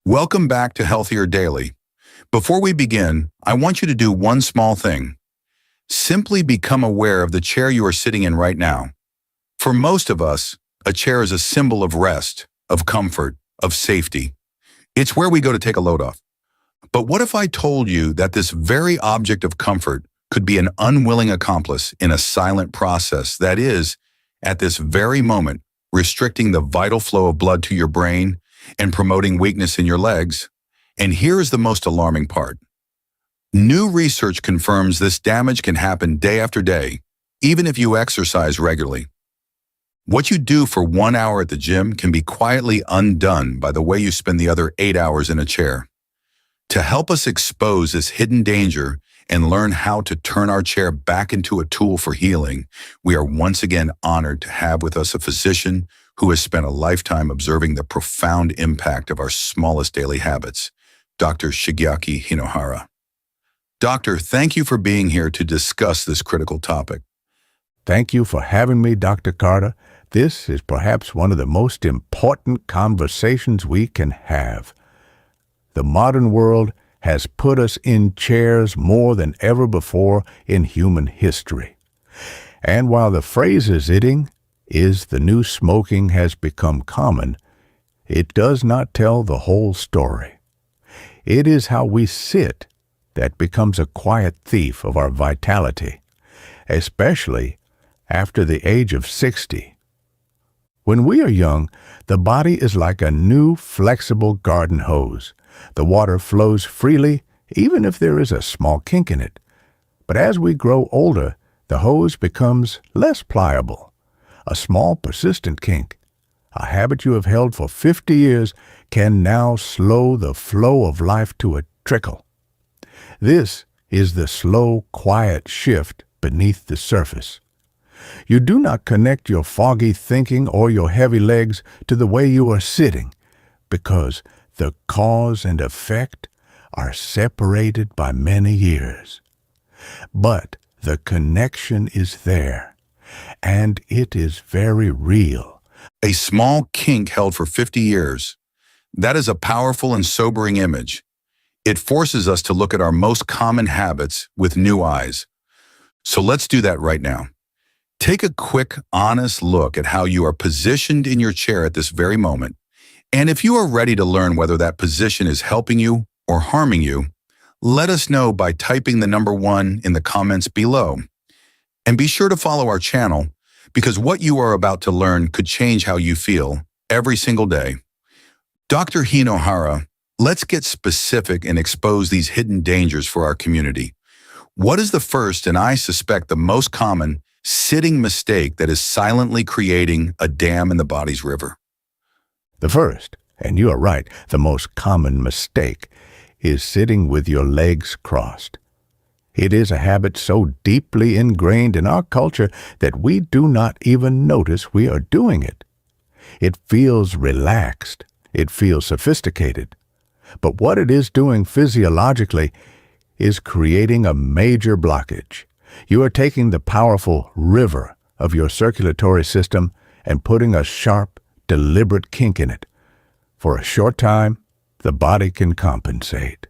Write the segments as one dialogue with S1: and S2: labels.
S1: Welcome back to Healthier Daily. Before we begin, I want you to do one small thing. Simply become aware of the chair you are sitting in right now. For most of us, a chair is a symbol of rest, of comfort, of safety. It's where we go to take a load off. But what if I told you that this very object of comfort could be an unwilling accomplice in a silent process that is, at this very moment, restricting the vital flow of blood to your brain and promoting weakness in your legs? And here is the most alarming part. New research confirms this damage can happen day after day, even if you exercise regularly. What you do for 1 hour at the gym can be quietly undone by the way you spend the other 8 hours in a chair. To help us expose this hidden danger and learn how to turn our chair back into a tool for healing, we are once again honored to have with us a physician who has spent a lifetime observing the profound impact of our smallest daily habits, Dr. Shigeaki Hinohara. Doctor, thank you for being here to discuss this critical topic.
S2: Thank you for having me, Dr. Carter. This is perhaps one of the most important conversations we can have. The modern world has put us in chairs more than ever before in human history. And while the phrase is the new smoking has become common, it does not tell the whole story. It is how we sit that becomes a quiet thief of our vitality, especially after the age of 60. When we are young, the body is like a new, flexible garden hose. The water flows freely, even if there is a small kink in it. But as we grow older, the hose becomes less pliable. A small, persistent kink, a habit you have held for 50 years, can now slow the flow of life to a trickle. This is the slow, quiet shift beneath the surface. You do not connect your foggy thinking or your heavy legs to the way you are sitting, because the cause and effect are separated by many years. But the connection is there, and it is very real.
S1: A small kink held for 50 years. That is a powerful and sobering image. It forces us to look at our most common habits with new eyes. So let's do that right now. Take a quick, honest look at how you are positioned in your chair at this very moment. And if you are ready to learn whether that position is helping you or harming you, let us know by typing the number 1 in the comments below. And be sure to follow our channel, because what you are about to learn could change how you feel every single day. Dr. Hinohara, let's get specific and expose these hidden dangers for our community. What is the first, and I suspect the most common, sitting mistake that is silently creating a dam in the body's river?
S2: The first, and you are right, the most common mistake, is sitting with your legs crossed. It is a habit so deeply ingrained in our culture that we do not even notice we are doing it. It feels relaxed. It feels sophisticated. But what it is doing physiologically is creating a major blockage. You are taking the powerful river of your circulatory system and putting a sharp, deliberate kink in it. For a short time, the body can compensate.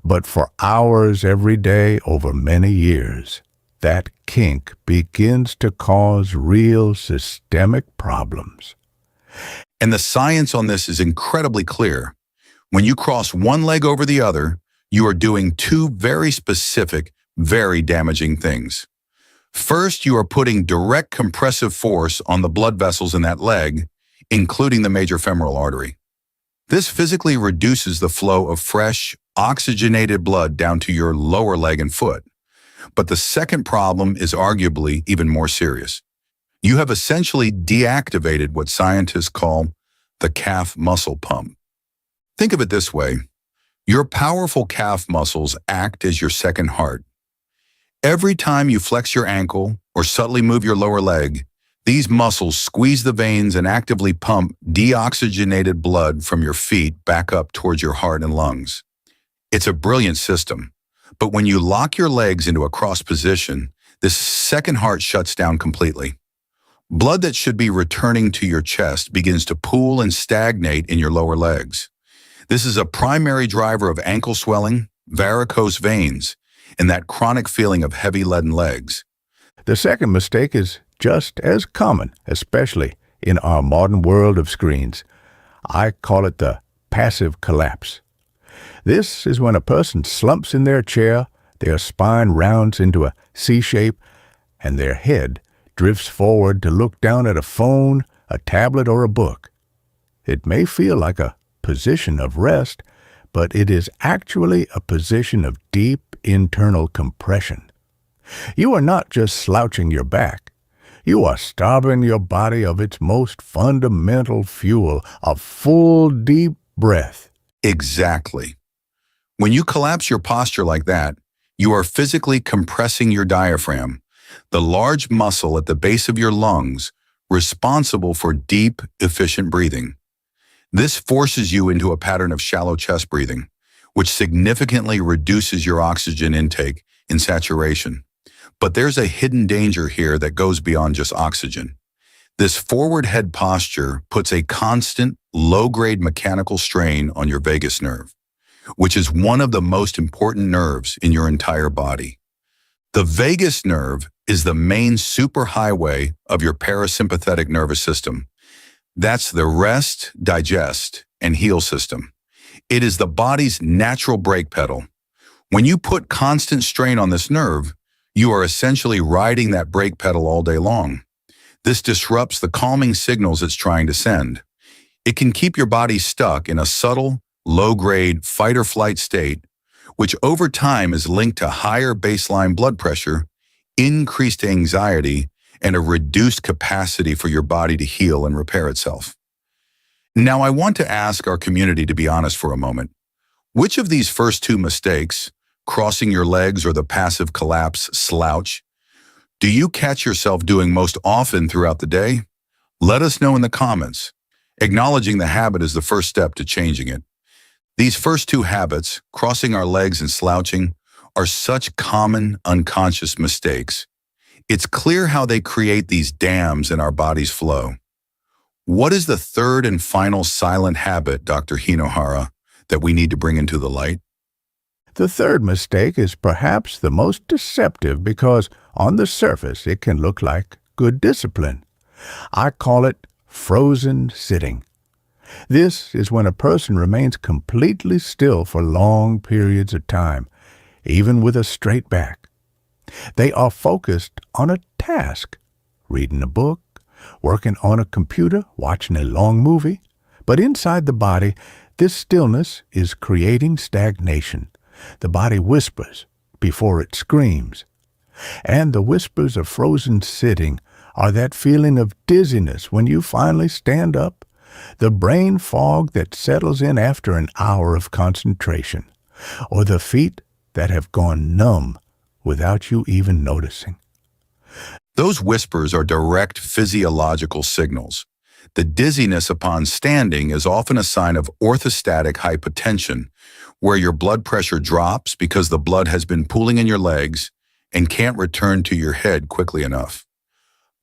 S2: But for hours every day over many years, that kink begins to cause real systemic problems.
S1: And the science on this is incredibly clear. When you cross one leg over the other, you are doing two very specific, very damaging things. First, you are putting direct compressive force on the blood vessels in that leg, including the major femoral artery. This physically reduces the flow of fresh, oxygenated blood down to your lower leg and foot. But the second problem is arguably even more serious. You have essentially deactivated what scientists call the calf muscle pump. Think of it this way. Your powerful calf muscles act as your second heart. Every time you flex your ankle or subtly move your lower leg, these muscles squeeze the veins and actively pump deoxygenated blood from your feet back up towards your heart and lungs. It's a brilliant system, but when you lock your legs into a cross position, this second heart shuts down completely. Blood that should be returning to your chest begins to pool and stagnate in your lower legs. This is a primary driver of ankle swelling, varicose veins, and that chronic feeling of heavy leaden legs.
S2: The second mistake is just as common, especially in our modern world of screens. I call it the passive collapse. This is when a person slumps in their chair, their spine rounds into a C shape, and their head drifts forward to look down at a phone, a tablet, or a book. It may feel like a position of rest, but it is actually a position of deep internal compression. You are not just slouching your back. You are starving your body of its most fundamental fuel, a full, deep breath.
S1: Exactly. When you collapse your posture like that, you are physically compressing your diaphragm, the large muscle at the base of your lungs responsible for deep, efficient breathing. This forces you into a pattern of shallow chest breathing, which significantly reduces your oxygen intake and saturation. But there's a hidden danger here that goes beyond just oxygen. This forward head posture puts a constant, low-grade mechanical strain on your vagus nerve, which is one of the most important nerves in your entire body. The vagus nerve is the main superhighway of your parasympathetic nervous system. That's the rest, digest, and heal system. It is the body's natural brake pedal. When you put constant strain on this nerve, you are essentially riding that brake pedal all day long. This disrupts the calming signals it's trying to send. It can keep your body stuck in a subtle, low-grade fight-or-flight state, which over time is linked to higher baseline blood pressure, increased anxiety, and a reduced capacity for your body to heal and repair itself. Now, I want to ask our community to be honest for a moment. Which of these first two mistakes, crossing your legs or the passive collapse slouch, do you catch yourself doing most often throughout the day? Let us know in the comments. Acknowledging the habit is the first step to changing it. These first two habits, crossing our legs and slouching, are such common, unconscious mistakes. It's clear how they create these dams in our body's flow. What is the third and final silent habit, Dr. Hinohara, that we need to bring into the light?
S2: The third mistake is perhaps the most deceptive because on the surface it can look like good discipline. I call it frozen sitting. This is when a person remains completely still for long periods of time, even with a straight back. They are focused on a task, reading a book, working on a computer, watching a long movie. But inside the body, this stillness is creating stagnation. The body whispers before it screams. And the whispers of frozen sitting are that feeling of dizziness when you finally stand up, the brain fog that settles in after an hour of concentration, or the feet that have gone numb without you even noticing.
S1: Those whispers are direct physiological signals. The dizziness upon standing is often a sign of orthostatic hypotension, where your blood pressure drops because the blood has been pooling in your legs and can't return to your head quickly enough.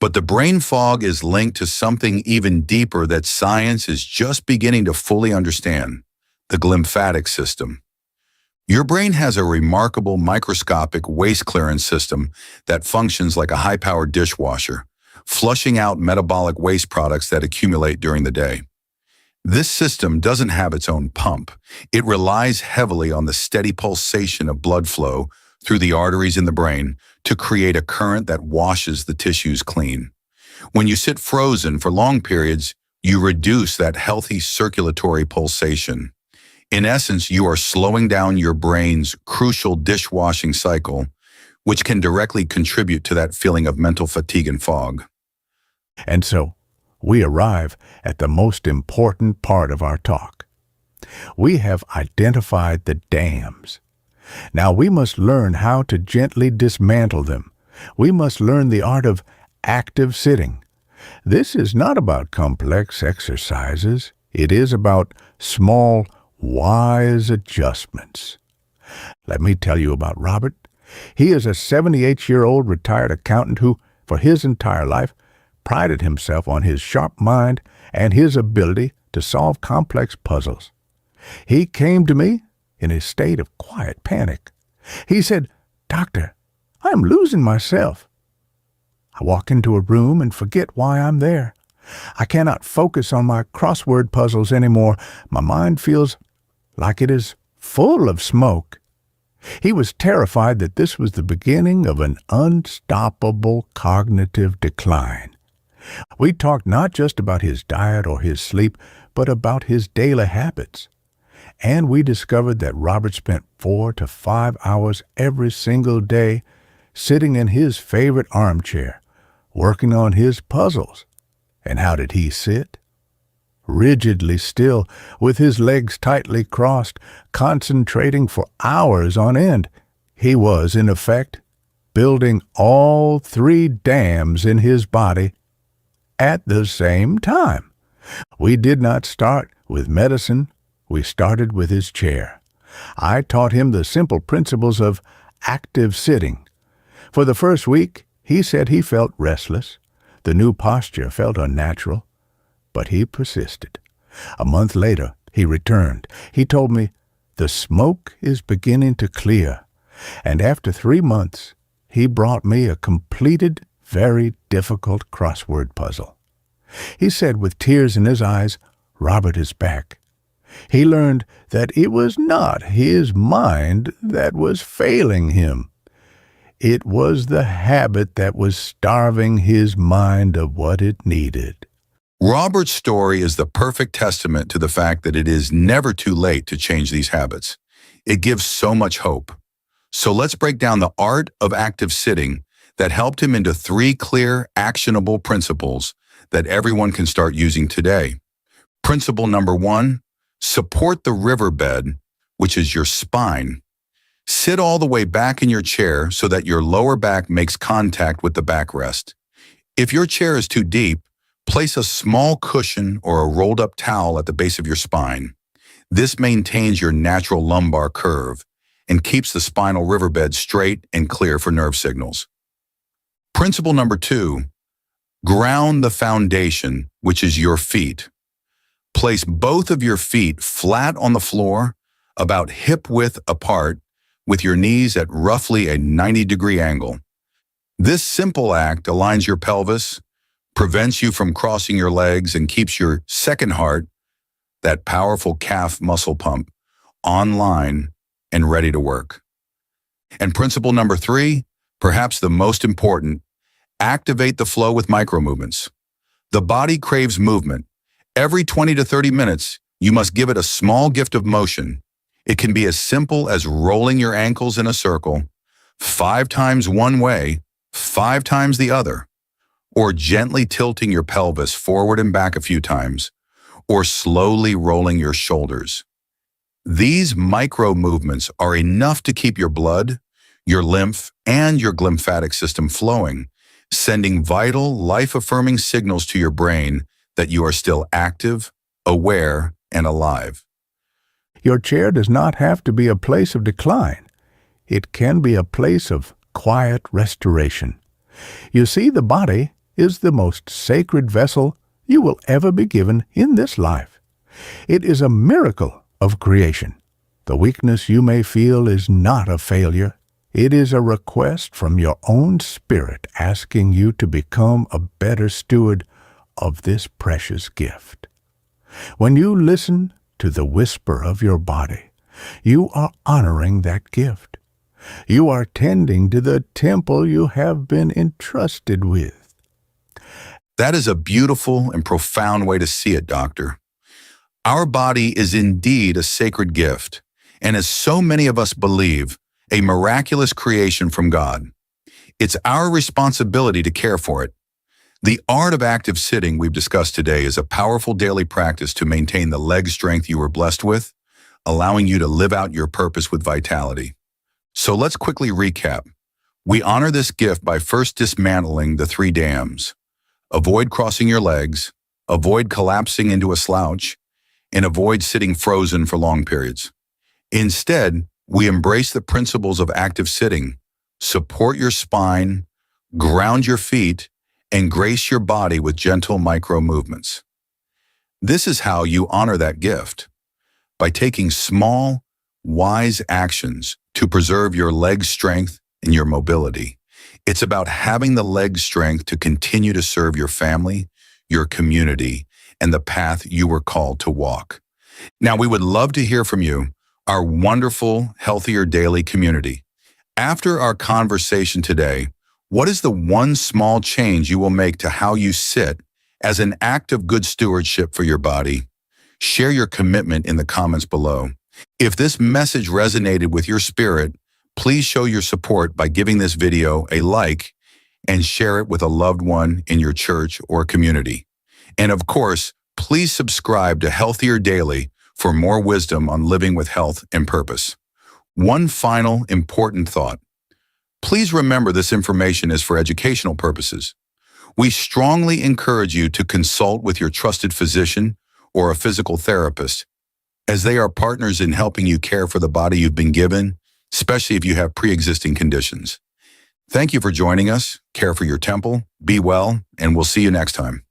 S1: But the brain fog is linked to something even deeper that science is just beginning to fully understand: the glymphatic system. Your brain has a remarkable microscopic waste clearance system that functions like a high-powered dishwasher, flushing out metabolic waste products that accumulate during the day. This system doesn't have its own pump. It relies heavily on the steady pulsation of blood flow through the arteries in the brain to create a current that washes the tissues clean. When you sit frozen for long periods, you reduce that healthy circulatory pulsation. In essence, you are slowing down your brain's crucial dishwashing cycle, which can directly contribute to that feeling of mental fatigue and fog.
S2: And so, we arrive at the most important part of our talk. We have identified the dams. Now we must learn how to gently dismantle them. We must learn the art of active sitting. This is not about complex exercises. It is about small, wise adjustments. Let me tell you about Robert. He is a 78-year-old retired accountant who, for his entire life, prided himself on his sharp mind and his ability to solve complex puzzles. He came to me in a state of quiet panic. He said, "Doctor, I am losing myself. I walk into a room and forget why I'm there. I cannot focus on my crossword puzzles anymore. My mind feels like it is full of smoke." He was terrified that this was the beginning of an unstoppable cognitive decline. We talked not just about his diet or his sleep, but about his daily habits. And we discovered that Robert spent 4 to 5 hours every single day sitting in his favorite armchair, working on his puzzles. And how did he sit? Rigidly still, with his legs tightly crossed, concentrating for hours on end. He was, in effect, building all 3 dams in his body at the same time. We did not start with medicine. We started with his chair. I taught him the simple principles of active sitting. For the first week, he said he felt restless. The new posture felt unnatural, but he persisted. A month later, he returned. He told me, "The smoke is beginning to clear." And after 3 months, he brought me a completed, very difficult crossword puzzle. He said with tears in his eyes, "Robert is back." He learned that it was not his mind that was failing him. It was the habit that was starving his mind of what it needed.
S1: Robert's story is the perfect testament to the fact that it is never too late to change these habits. It gives so much hope. So let's break down the art of active sitting that helped him into 3 clear, actionable principles that everyone can start using today. Principle number 1, support the riverbed, which is your spine. Sit all the way back in your chair so that your lower back makes contact with the backrest. If your chair is too deep, place a small cushion or a rolled-up towel at the base of your spine. This maintains your natural lumbar curve and keeps the spinal riverbed straight and clear for nerve signals. Principle number 2, ground the foundation, which is your feet. Place both of your feet flat on the floor, about hip-width apart, with your knees at roughly a 90-degree angle. This simple act aligns your pelvis, prevents you from crossing your legs, and keeps your second heart, that powerful calf muscle pump, online and ready to work. And principle number 3, perhaps the most important, activate the flow with micro-movements. The body craves movement. Every 20 to 30 minutes, you must give it a small gift of motion. It can be as simple as rolling your ankles in a circle, 5 times one way, 5 times the other, or gently tilting your pelvis forward and back a few times, or slowly rolling your shoulders. These micro movements are enough to keep your blood, your lymph, and your glymphatic system flowing, sending vital, life-affirming signals to your brain that you are still active, aware, and alive.
S2: Your chair does not have to be a place of decline. It can be a place of quiet restoration. You see, the body is the most sacred vessel you will ever be given in this life. It is a miracle of creation. The weakness you may feel is not a failure. It is a request from your own spirit asking you to become a better steward of this precious gift. When you listen to the whisper of your body, you are honoring that gift. You are tending to the temple you have been entrusted with.
S1: That is a beautiful and profound way to see it, Doctor. Our body is indeed a sacred gift, and as so many of us believe, a miraculous creation from God. It's our responsibility to care for it. The art of active sitting we've discussed today is a powerful daily practice to maintain the leg strength you were blessed with, allowing you to live out your purpose with vitality. So let's quickly recap. We honor this gift by first dismantling the 3 dams. Avoid crossing your legs, avoid collapsing into a slouch, and avoid sitting frozen for long periods. Instead, we embrace the principles of active sitting, support your spine, ground your feet, and grace your body with gentle micro movements. This is how you honor that gift. by taking small, wise actions to preserve your leg strength and your mobility. It's about having the leg strength to continue to serve your family, your community, and the path you were called to walk. Now, we would love to hear from you, our wonderful Healthier Daily community. After our conversation today, what is the one small change you will make to how you sit as an act of good stewardship for your body? Share your commitment in the comments below. If this message resonated with your spirit, please show your support by giving this video a like and share it with a loved one in your church or community. And of course, please subscribe to Healthier Daily for more wisdom on living with health and purpose. One final important thought. Please remember this information is for educational purposes. We strongly encourage you to consult with your trusted physician or a physical therapist, as they are partners in helping you care for the body you've been given, especially if you have pre-existing conditions. Thank you for joining us. Care for your temple, be well, and we'll see you next time.